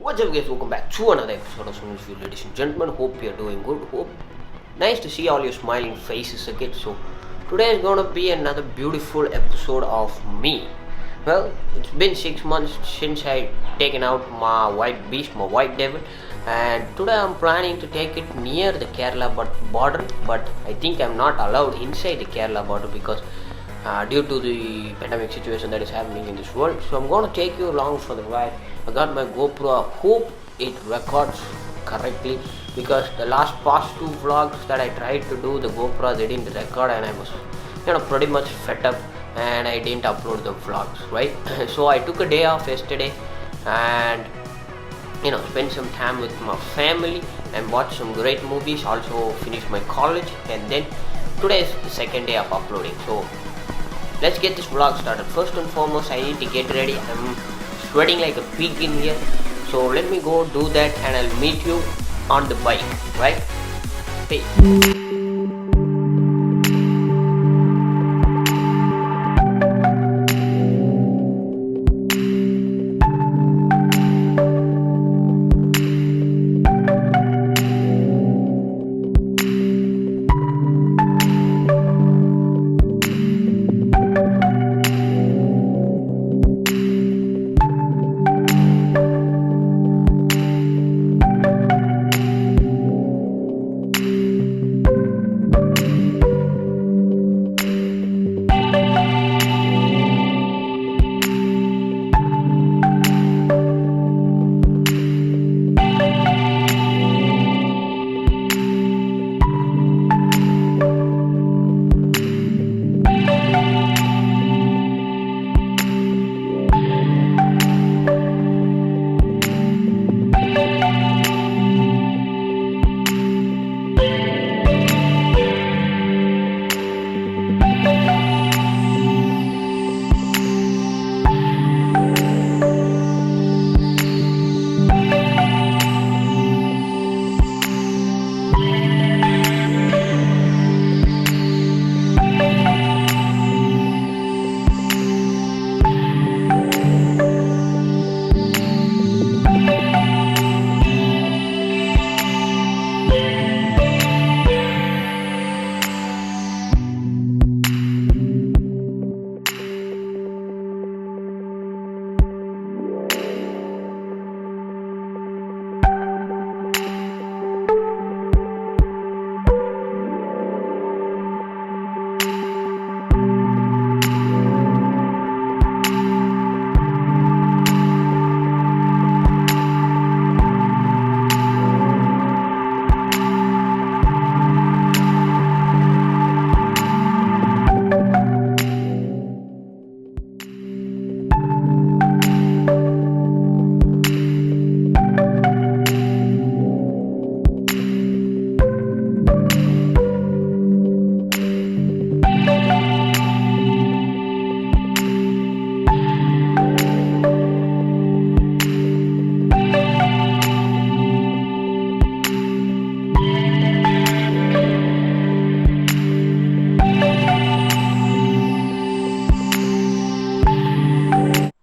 What's up, guys? Welcome back to another episode of Sunil's View, ladies and gentlemen. Hope you're doing good. Hope nice to see all your smiling faces again. So today is gonna be another beautiful episode of me. Well, it's been 6 months since I taken out my white beast, my white devil, and today I'm planning to take it near the Kerala border. But I think I'm not allowed inside the Kerala border because due to the pandemic situation that is happening in this world. So I'm gonna take you along for the ride. I got my GoPro. I hope it records correctly because the past two vlogs that I tried to do, the GoPro they didn't record, and I was pretty much fed up, and I didn't upload the vlogs, right? So I took a day off yesterday and spent some time with my family and watched some great movies. Also finished my college, and then today is the second day of uploading. So let's get this vlog started. First and foremost, I need to get ready. I'm sweating like a pig in here, so let me go do that and I'll meet you on the bike, right? Peace.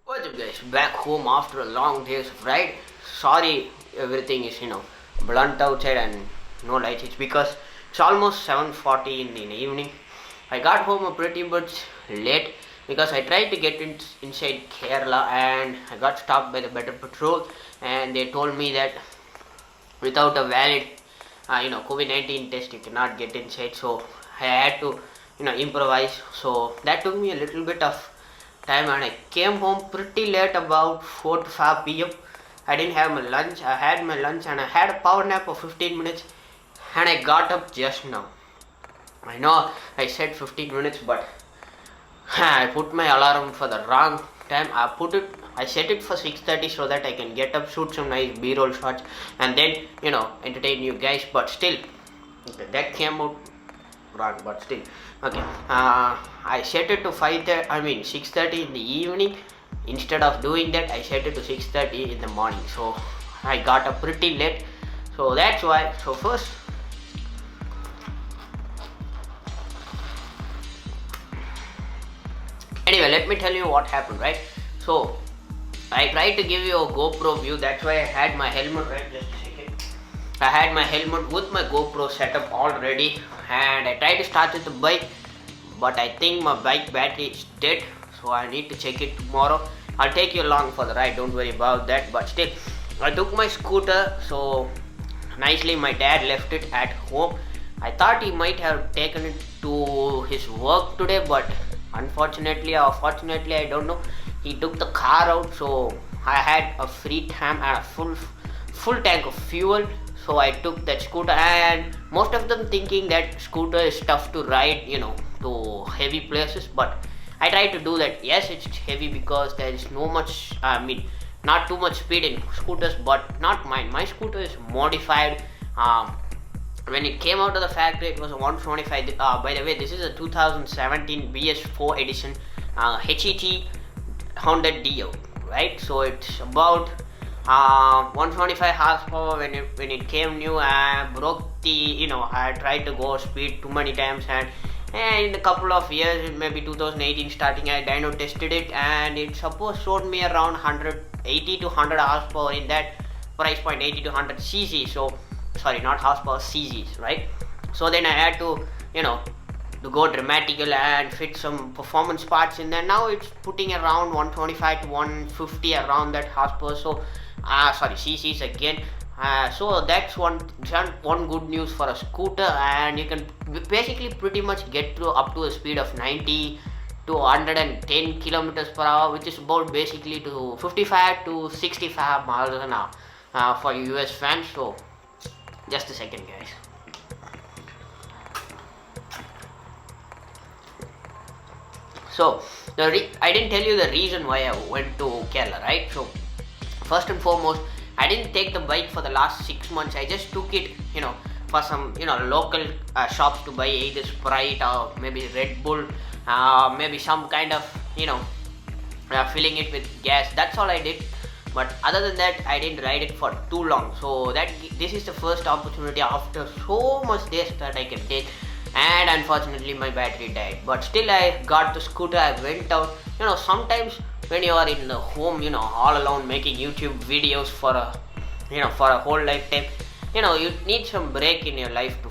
What's up, guys? Back home after a long days of ride. Sorry, everything is blunt outside and no lights. It's because it's almost 7:40 in the evening. I got home a pretty much late because I tried to get inside Kerala and I got stopped by the Better Patrol, and they told me that without a valid COVID-19 test you cannot get inside. So I had to improvise. So that took me a little bit of time, and I came home pretty late, about 4 to 5 p.m. I didn't have my lunch. I had my lunch and I had a power nap of 15 minutes, and I got up just now. I know I said 15 minutes, but I put my alarm for the wrong time. I set it for 6:30 so that I can get up, shoot some nice B-roll shots, and then entertain you guys. But still, that came out wrong. But still, okay. I set it to 6:30 in the evening. Instead of doing that, I set it to 6:30 in the morning. So I got up pretty late. So that's why. So first, anyway, let me tell you what happened, right? So I tried to give you a GoPro view, that's why I had my helmet, right? Just a second. I had my helmet with my GoPro setup already, and I tried to start with the bike, but I think my bike battery is dead, so I need to check it tomorrow. I'll take you along for the ride, don't worry about that. But still, I took my scooter, so nicely my dad left it at home. I thought he might have taken it to his work today, but unfortunately or fortunately, I don't know, he took the car out, so I had a free time and a full tank of fuel. So I took that scooter, and most of them thinking that scooter is tough to ride, to heavy places, but I tried to do that. Yes, it's heavy because there is no much, not too much speed in scooters, but not mine. My scooter is modified. When it came out of the factory, it was a 125. By the way, this is a 2017 BS4 edition HET Honda Dio, right? So it's about 125 horsepower. When it came new, I broke the, I tried to go speed too many times, and in a couple of years, maybe 2018 starting, I dyno tested it, and it showed me around 180 to 100 horsepower in that price point, 80 to 100 cc. So sorry, not horsepower, cc's, right? So then I had to, to go dramatical and fit some performance parts in there. Now it's putting around 125 to 150 around that horsepower. So cc's again. So that's one good news for a scooter, and you can basically pretty much get to up to a speed of 90 to 110 kilometers per hour, which is about basically to 55 to 65 miles an hour for US fans. So just a second, guys. So I didn't tell you the reason why I went to Kerala, right? So first and foremost, I didn't take the bike for the last 6 months. I just took it, for some, local shops to buy either Sprite or maybe Red Bull, maybe some kind of, filling it with gas. That's all I did. But other than that, I didn't ride it for too long. So this is the first opportunity after so much days that I can take. And unfortunately, my battery died. But still, I got the scooter. I went out. Sometimes when you are in the home, all alone making YouTube videos for a whole lifetime, you need some break in your life to,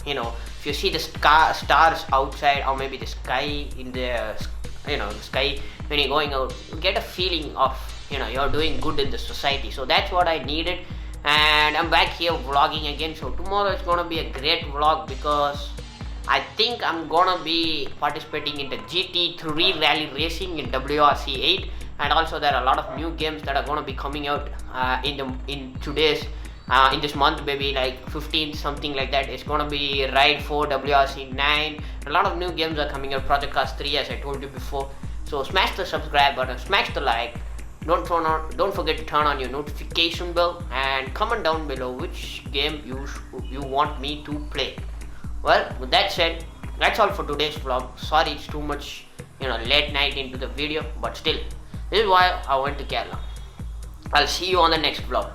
if you see the stars outside, or maybe the sky in the, the sky when you're going out, you get a feeling of, you're doing good in the society. So that's what I needed, and I'm back here vlogging again. So tomorrow is gonna be a great vlog because I think I'm gonna be participating in the GT3 rally racing in WRC 8, and also there are a lot of new games that are gonna be coming out in this month, maybe like 15, something like that. It's gonna be Ride 4, WRC 9. A lot of new games are coming out. Project Cars 3, as I told you before. So smash the subscribe button, smash the like. Don't forget to turn on your notification bell, and comment down below which game you want me to play. Well, with that said, that's all for today's vlog. Sorry it's too much, late night into the video, but still, this is why I went to Kerala. I'll see you on the next vlog.